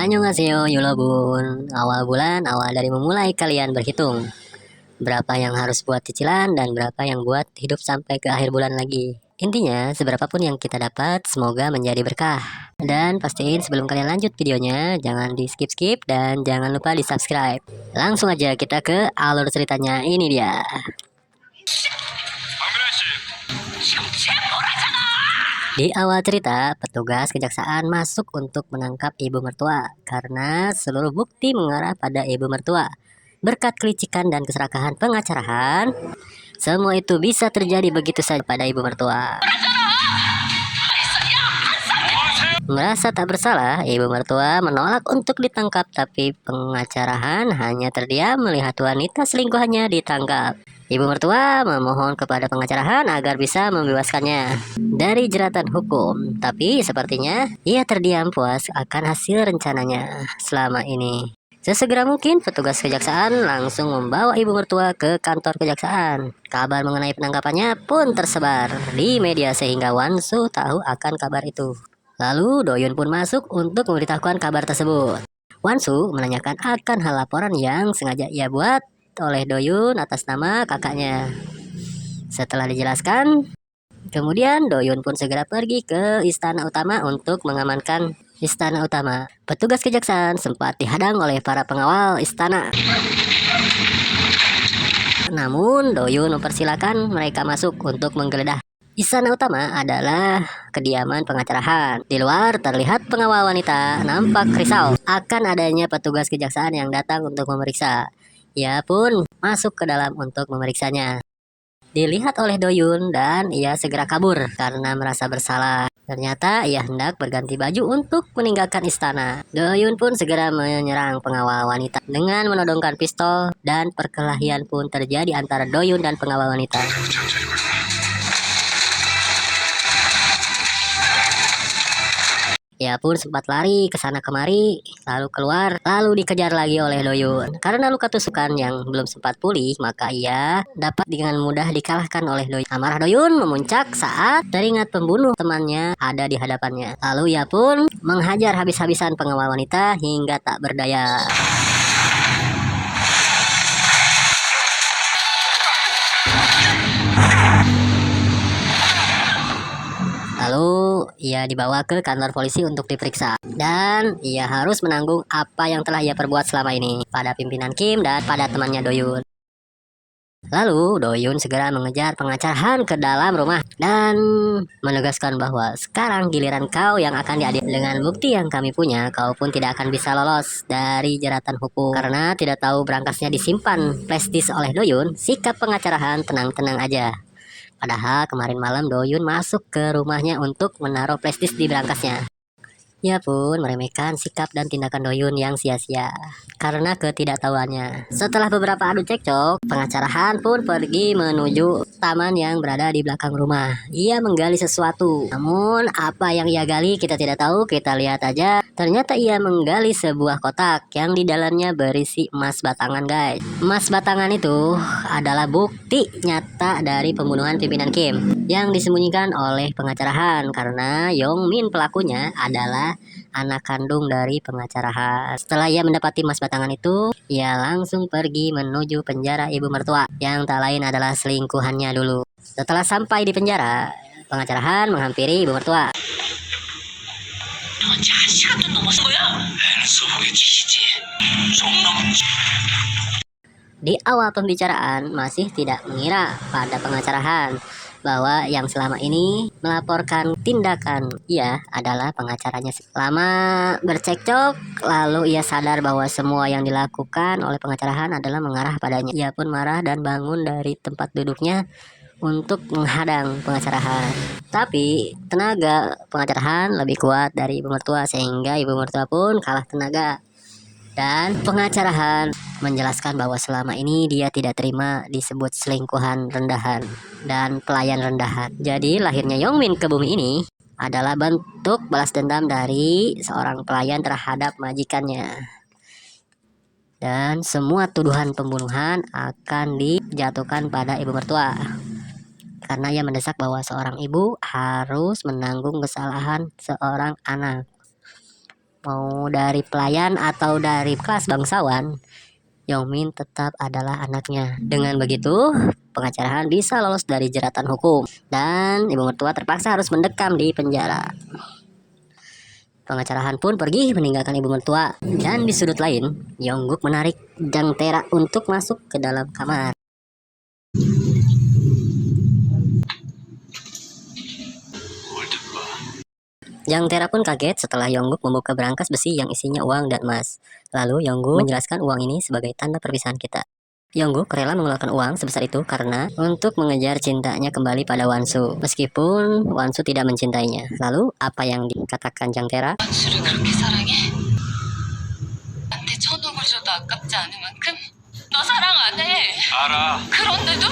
Annyeonghaseyo Yulobun. Awal bulan, awal dari memulai kalian berhitung. Berapa yang harus buat cicilan dan berapa yang buat hidup sampai ke akhir bulan lagi. Intinya, seberapapun yang kita dapat, semoga menjadi berkah. Dan pastiin sebelum kalian lanjut videonya, jangan di skip-skip dan jangan lupa di subscribe. Langsung aja kita ke alur ceritanya, ini dia. Di awal cerita, petugas kejaksaan masuk untuk menangkap ibu mertua karena seluruh bukti mengarah pada ibu mertua. Berkat kelicikan dan keserakahan pengacarahan, semua itu bisa terjadi begitu saja pada ibu mertua. Merasa tak bersalah, ibu mertua menolak untuk ditangkap, tapi pengacarahan hanya terdiam melihat wanita selingkuhannya ditangkap. Ibu mertua memohon kepada pengacarahan agar bisa membebaskannya dari jeratan hukum, tapi sepertinya ia terdiam puas akan hasil rencananya selama ini. Sesegera mungkin, petugas kejaksaan langsung membawa ibu mertua ke kantor kejaksaan. Kabar mengenai penangkapannya pun tersebar di media sehingga Wansu tahu akan kabar itu. Lalu Doyun pun masuk untuk memberitahukan kabar tersebut. Wansu menanyakan akan hal laporan yang sengaja ia buat oleh Doyun atas nama kakaknya. Setelah dijelaskan, kemudian Doyun pun segera pergi ke istana utama untuk mengamankan istana utama. Petugas kejaksaan sempat dihadang oleh para pengawal istana. Namun Doyun mempersilahkan mereka masuk untuk menggeledah. Istana utama adalah kediaman pengacarahan. Di luar terlihat pengawal wanita nampak risau akan adanya petugas kejaksaan yang datang untuk memeriksa. Ia pun masuk ke dalam untuk memeriksanya. Dilihat oleh Doyun dan ia segera kabur karena merasa bersalah. Ternyata ia hendak berganti baju untuk meninggalkan istana. Doyun pun segera menyerang pengawal wanita dengan menodongkan pistol dan perkelahian pun terjadi antara Doyun dan pengawal wanita. Ia pun sempat lari ke sana kemari, lalu keluar, lalu dikejar lagi oleh Doyun. Karena luka tusukan yang belum sempat pulih, maka ia dapat dengan mudah dikalahkan oleh Doyun. Amarah Doyun memuncak saat teringat pembunuh temannya ada di hadapannya. Lalu ia pun menghajar habis-habisan pengawal wanita hingga tak berdaya. Lalu ia dibawa ke kantor polisi untuk diperiksa. Dan ia harus menanggung apa yang telah ia perbuat selama ini pada pimpinan Kim dan pada temannya Doyun. Lalu Doyun segera mengejar pengacarahan ke dalam rumah dan menegaskan bahwa sekarang giliran kau yang akan diadili. Dengan bukti yang kami punya, kau pun tidak akan bisa lolos dari jeratan hukum. Karena tidak tahu berangkasnya disimpan flashdisk oleh Doyun, sikap pengacarahan tenang-tenang aja. Padahal kemarin malam Doyun masuk ke rumahnya untuk menaruh flashdisk di berangkasnya. Ia pun meremehkan sikap dan tindakan Doyun yang sia-sia karena ketidaktahuannya. Setelah beberapa adu cekcok, pengacarahan pun pergi menuju taman yang berada di belakang rumah. Ia menggali sesuatu. Namun apa yang ia gali kita tidak tahu, kita lihat aja. Ternyata ia menggali sebuah kotak yang di dalamnya berisi emas batangan, guys. Emas batangan itu adalah bukti nyata dari pembunuhan pimpinan Kim yang disembunyikan oleh pengacarahan karena Yongmin pelakunya adalah anak kandung dari pengacarahan. Setelah ia mendapati emas batangan itu, ia langsung pergi menuju penjara ibu mertua yang tak lain adalah selingkuhannya dulu. Setelah sampai di penjara, pengacarahan menghampiri ibu mertua. Di awal pembicaraan masih tidak mengira pada pengacarahan bahwa yang selama ini melaporkan tindakan ia adalah pengacaranya. Lama bercekcok, lalu ia sadar bahwa semua yang dilakukan oleh pengacarahan adalah mengarah padanya. Ia pun marah dan bangun dari tempat duduknya untuk menghadang pengacarahan. Tapi tenaga pengacarahan lebih kuat dari ibu mertua sehingga ibu mertua pun kalah tenaga. Dan pengacarahan menjelaskan bahwa selama ini dia tidak terima disebut selingkuhan rendahan dan pelayan rendahan. Jadi lahirnya Yongmin ke bumi ini adalah bentuk balas dendam dari seorang pelayan terhadap majikannya. Dan semua tuduhan pembunuhan akan dijatuhkan pada ibu mertua. Karena ia mendesak bahwa seorang ibu harus menanggung kesalahan seorang anak. Mau dari pelayan atau dari kelas bangsawan, Yongmin tetap adalah anaknya. Dengan begitu, pengacara Han bisa lolos dari jeratan hukum dan ibu mertua terpaksa harus mendekam di penjara. Pengacara Han pun pergi meninggalkan ibu mertua, dan di sudut lain, Yongguk menarik Jang Tera untuk masuk ke dalam kamar. Jang Tera pun kaget setelah Yongguk membuka berangkas besi yang isinya uang dan emas. Lalu Yongguk menjelaskan uang ini sebagai tanda perpisahan kita. Yongguk rela mengeluarkan uang sebesar itu karena untuk mengejar cintanya kembali pada Wansu, meskipun Wansu tidak mencintainya. Lalu apa yang dikatakan Jang Tera? 원수를 그렇게 사랑해? 나한테 1,000억을 줘도 아깝지 않을 만큼? 너 사랑 안 해. 알아. 그런데도